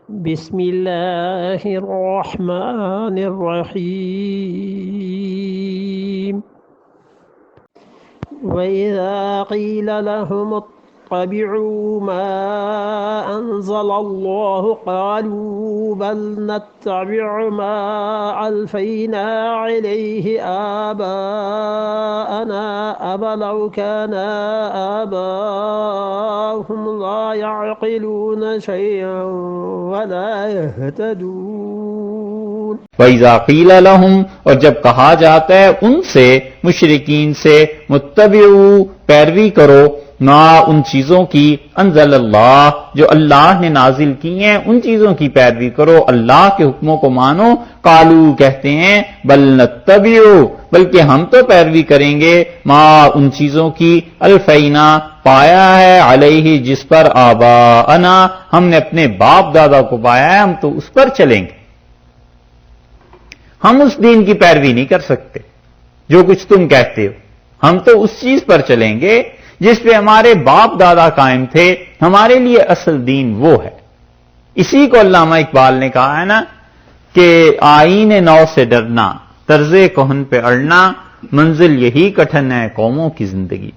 بسم الله الرحمن الرحيم وإذا قيل لهم اتبعوا ما أنزل الله قالوا بل نتبع ما ألفينا عليه آباءنا أولو كان آباؤهم لا يعقلون شيئا ولا يهتدون وَإِذَا قِيلَ لَهُمْ اور جب کہا جاتا ہے ان سے مشرکین سے متبعوا پیروی کرو ما ان چیزوں کی انزل اللہ جو اللہ نے نازل کی ہیں ان چیزوں کی پیروی کرو اللہ کے حکموں کو مانو قالو کہتے ہیں بل نتبعوا بلکہ ہم تو پیروی کریں گے ما ان چیزوں کی الفینا پایا ہے علیہ جس پر آباءنا ہم نے اپنے باپ دادا کو پایا ہے ہم تو اس پر چلیں گے ہم اس دین کی پیروی نہیں کر سکتے جو کچھ تم کہتے ہو ہم تو اس چیز پر چلیں گے جس پہ ہمارے باپ دادا قائم تھے ہمارے لیے اصل دین وہ ہے اسی کو علامہ اقبال نے کہا ہے نا کہ آئین نو سے ڈرنا طرز کہن پہ اڑنا منزل یہی کٹھن ہے قوموں کی زندگی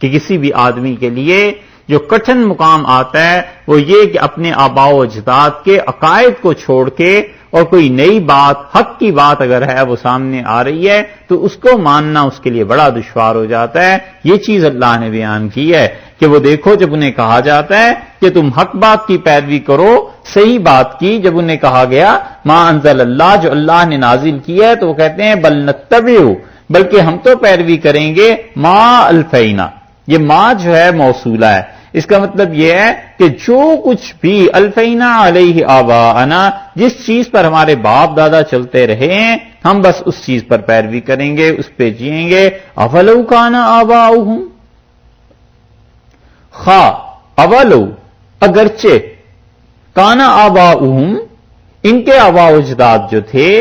کہ کسی بھی آدمی کے لیے جو کٹھن مقام آتا ہے وہ یہ کہ اپنے آباء و اجداد کے عقائد کو چھوڑ کے اور کوئی نئی بات حق کی بات اگر ہے وہ سامنے آ رہی ہے تو اس کو ماننا اس کے لیے بڑا دشوار ہو جاتا ہے یہ چیز اللہ نے بیان کی ہے کہ وہ دیکھو جب انہیں کہا جاتا ہے کہ تم حق بات کی پیروی کرو صحیح بات کی جب انہیں کہا گیا ما انزل اللہ جو اللہ نے نازل کی ہے تو وہ کہتے ہیں بل نتبعوا بلکہ ہم تو پیروی کریں گے ما الفینا یہ ما جو ہے موصولہ ہے اس کا مطلب یہ ہے کہ جو کچھ بھی الفینا علیہ آباءنا جس چیز پر ہمارے باپ دادا چلتے رہے ہیں ہم بس اس چیز پر پیروی کریں گے اس پہ جئیں گے اولو کان آباؤہم اولو اگرچہ کان آباؤہم ان کے آباء و اجداد جو تھے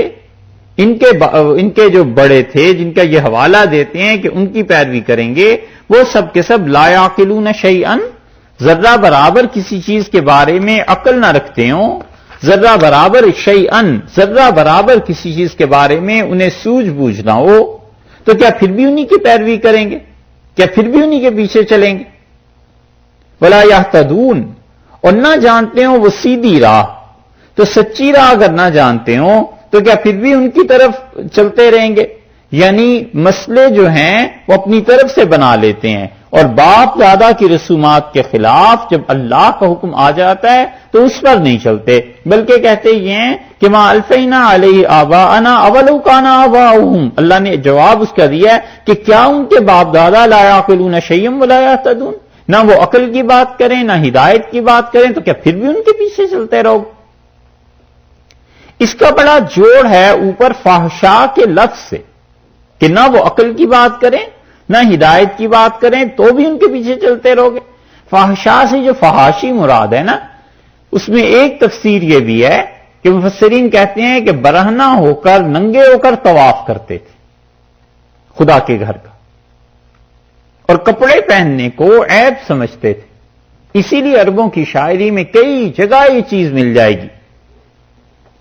ان کے جو بڑے تھے جن کا یہ حوالہ دیتے ہیں کہ ان کی پیروی کریں گے وہ سب کے سب لا یعقلون شیئا ذرہ برابر کسی چیز کے بارے میں عقل نہ رکھتے ہوں ذرہ برابر شیئا ذرہ برابر کسی چیز کے بارے میں انہیں سوجھ بوجھ نہ ہو تو کیا پھر بھی انہی کی پیروی کریں گے کیا پھر بھی انہی کے پیچھے چلیں گے ولا یہتدون اور نہ جانتے ہوں وہ سیدھی راہ تو سچی راہ اگر نہ جانتے ہوں تو کیا پھر بھی ان کی طرف چلتے رہیں گے یعنی مسئلے جو ہیں وہ اپنی طرف سے بنا لیتے ہیں اور باپ دادا کی رسومات کے خلاف جب اللہ کا حکم آ جاتا ہے تو اس پر نہیں چلتے بلکہ کہتے یہ ہیں کہ ما الفینا علیہ آباءنا اولو کان آباؤہم اللہ نے جواب اس کا دیا ہے کہ کیا ان کے باپ دادا لا یعقلون شیئا ولا یہتدون نہ وہ عقل کی بات کریں نہ ہدایت کی بات کریں تو کیا پھر بھی ان کے پیچھے چلتے رہو اس کا بڑا جوڑ ہے اوپر فحشا کے لفظ سے کہ نہ وہ عقل کی بات کریں نہ ہدایت کی بات کریں تو بھی ان کے پیچھے چلتے رہو گے فحشا سے جو فحاشی مراد ہے نا اس میں ایک تفسیر یہ بھی ہے کہ مفسرین کہتے ہیں کہ برہنہ ہو کر ننگے ہو کر طواف کرتے تھے خدا کے گھر کا اور کپڑے پہننے کو عیب سمجھتے تھے اسی لیے عربوں کی شاعری میں کئی جگہ یہ چیز مل جائے گی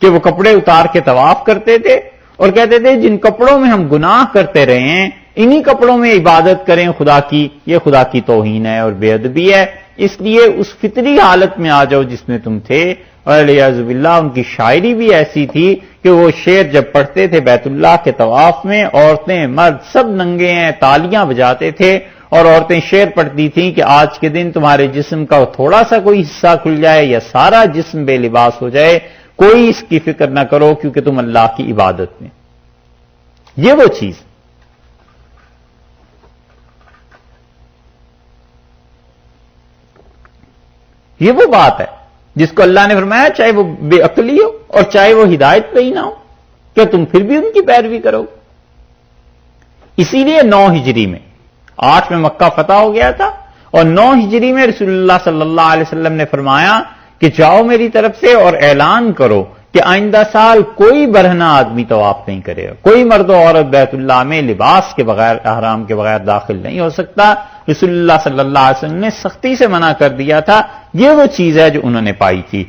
کہ وہ کپڑے اتار کے طواف کرتے تھے اور کہتے تھے جن کپڑوں میں ہم گناہ کرتے رہے ہیں انہی کپڑوں میں عبادت کریں خدا کی یہ خدا کی توہین ہے اور بے ادبی ہے اس لیے اس فطری حالت میں آ جاؤ جس میں تم تھے اور الیاذ باللہ ان کی شاعری بھی ایسی تھی کہ وہ شعر جب پڑھتے تھے بیت اللہ کے طواف میں عورتیں مرد سب ننگے ہیں تالیاں بجاتے تھے اور عورتیں شعر پڑھتی تھیں کہ آج کے دن تمہارے جسم کا تھوڑا سا کوئی حصہ کھل جائے یا سارا جسم بے لباس ہو جائے کوئی اس کی فکر نہ کرو کیونکہ تم اللہ کی عبادت میں یہ وہ چیز یہ وہ بات ہے جس کو اللہ نے فرمایا چاہے وہ بے عقلی ہو اور چاہے وہ ہدایت پہ ہی نہ ہو کیا تم پھر بھی ان کی پیروی کرو اسی لیے 9 ہجری میں 8 میں مکہ فتح ہو گیا تھا اور 9 ہجری میں رسول اللہ صلی اللہ علیہ وسلم نے فرمایا کہ جاؤ میری طرف سے اور اعلان کرو کہ آئندہ سال کوئی برہنہ آدمی طواف نہیں کرے گا کوئی مرد و عورت بیت اللہ میں لباس کے بغیر احرام کے بغیر داخل نہیں ہو سکتا رسول اللہ صلی اللہ علیہ وسلم نے سختی سے منع کر دیا تھا یہ وہ چیز ہے جو انہوں نے پائی تھی